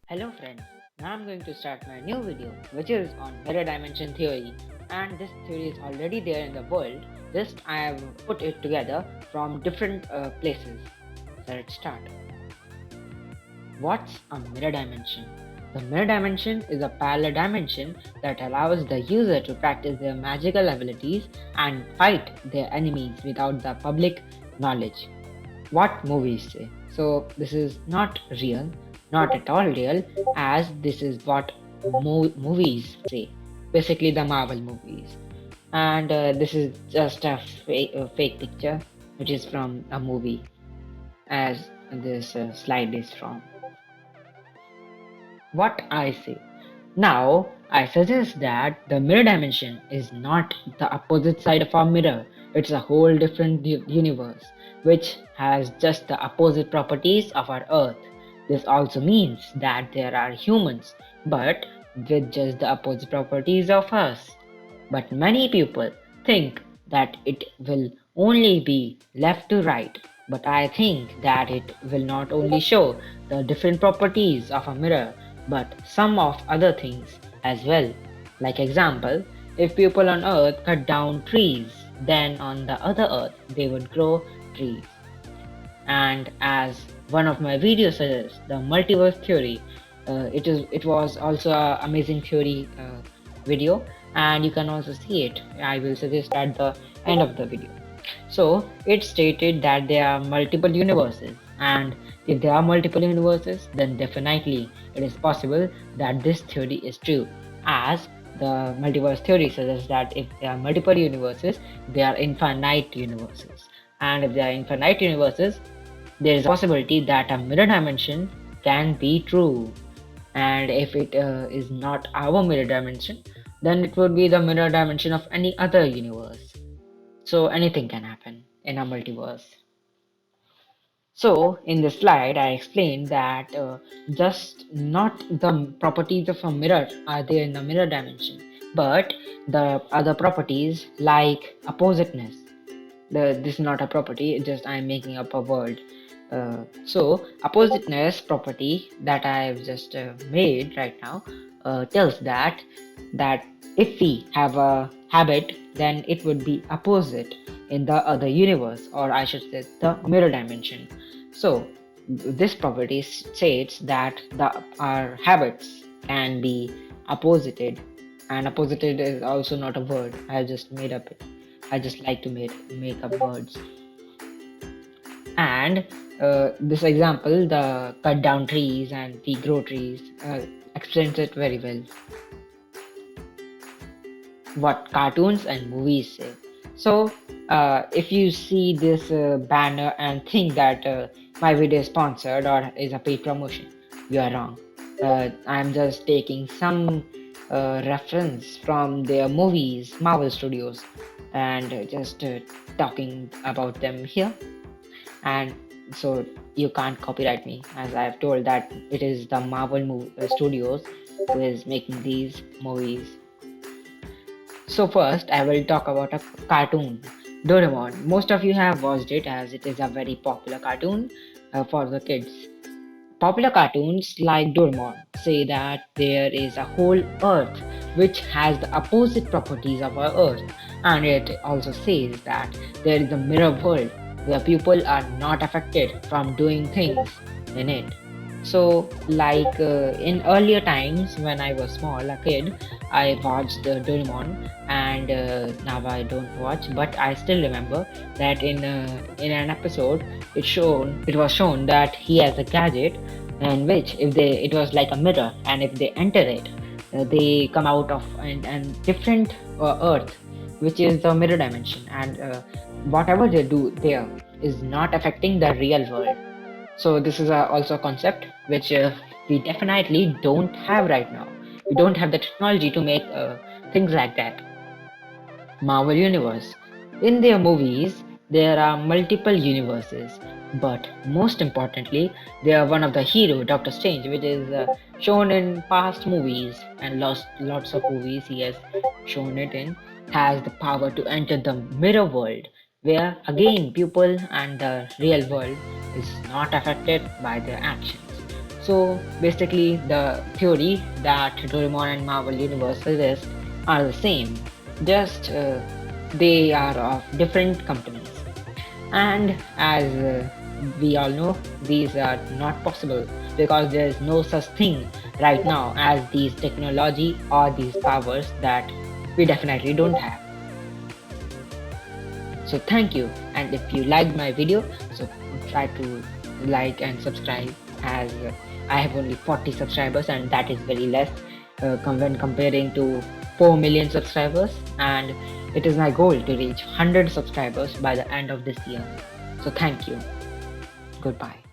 Hello friends, now I'm going to start my new video which is on mirror dimension theory, and this theory is already there in the world, just I have put it together from different places. So let's start. What's a mirror dimension? The mirror dimension is a parallel dimension that allows the user to practice their magical abilities and fight their enemies without the public knowledge. What movies say. So this is not real, not at all real, as this is what movies say. Basically, the Marvel movies, and this is just a fake picture, which is from a movie, as this slide is from. What I say. Now, I suggest that the mirror dimension is not the opposite side of our mirror, it's a whole different universe, which has just the opposite properties of our Earth. This also means that there are humans, but with just the opposite properties of us. But many people think that it will only be left to right, but I think that it will not only show the different properties of a mirror, but some of other things as well. Like example, if people on earth cut down trees, then on the other earth they would grow trees. And as one of my videos suggests, the multiverse theory, it was also an amazing theory video, and you can also see it. I will suggest at the end of the video. So it stated that there are multiple universes, and if there are multiple universes, then definitely it is possible that this theory is true, as the multiverse theory suggests that if there are multiple universes, there are infinite universes, and if there are infinite universes, there is a possibility that a mirror dimension can be true. And if it is not our mirror dimension, then it would be the mirror dimension of any other universe. So anything can happen in a multiverse. So in this slide, I explained that just not the properties of a mirror are there in the mirror dimension, but the other properties like oppositeness. This is not a property, just I'm making up a word. So oppositeness property that I've just made right now tells that if we have a habit, then it would be opposite in the other universe, or I should say the mirror dimension. So this property states that our habits can be opposited, and opposited is also not a word. I just made up it. I just like to make up words. And this example, the cut down trees and the grow trees, explains it very well. What cartoons and movies say. So, if you see this banner and think that my video is sponsored or is a paid promotion, you are wrong. I'm just taking some reference from their movies, Marvel Studios, and just talking about them here. And so you can't copyright me, as I have told that it is the Marvel Studios who is making these movies. So first I will talk about a cartoon, Doraemon. Most of you have watched it as it is a very popular cartoon for the kids. Popular cartoons like Doraemon say that there is a whole earth which has the opposite properties of our earth, and it also says that there is a mirror world where people are not affected from doing things in it. So, like in earlier times when I was small, a kid, I watched Doraemon, and now I don't watch, but I still remember that in an episode, it was shown that he has a gadget, in which if they it was like a mirror, and if they enter it, they come out of an different Earth, which is the mirror dimension, and whatever they do there is not affecting the real world. So this is also a concept which we definitely don't have right now. We don't have the technology to make things like that. Marvel Universe. In their movies, there are multiple universes, but most importantly, they are one of the hero, Doctor Strange, which is shown in past movies and lots of movies he has shown it in, has the power to enter the mirror world, where again people and the real world is not affected by their actions. So basically, the theory that Doraemon and Marvel universes are the same, just they are of different companies. And as we all know, these are not possible because there is no such thing right now as these technology or these powers that we definitely don't have. So thank you, and if you liked my video, so try to like and subscribe, as I have only 40 subscribers and that is very less when comparing to 4 million subscribers, and it is my goal to reach 100 subscribers by the end of this year. So thank you. Goodbye.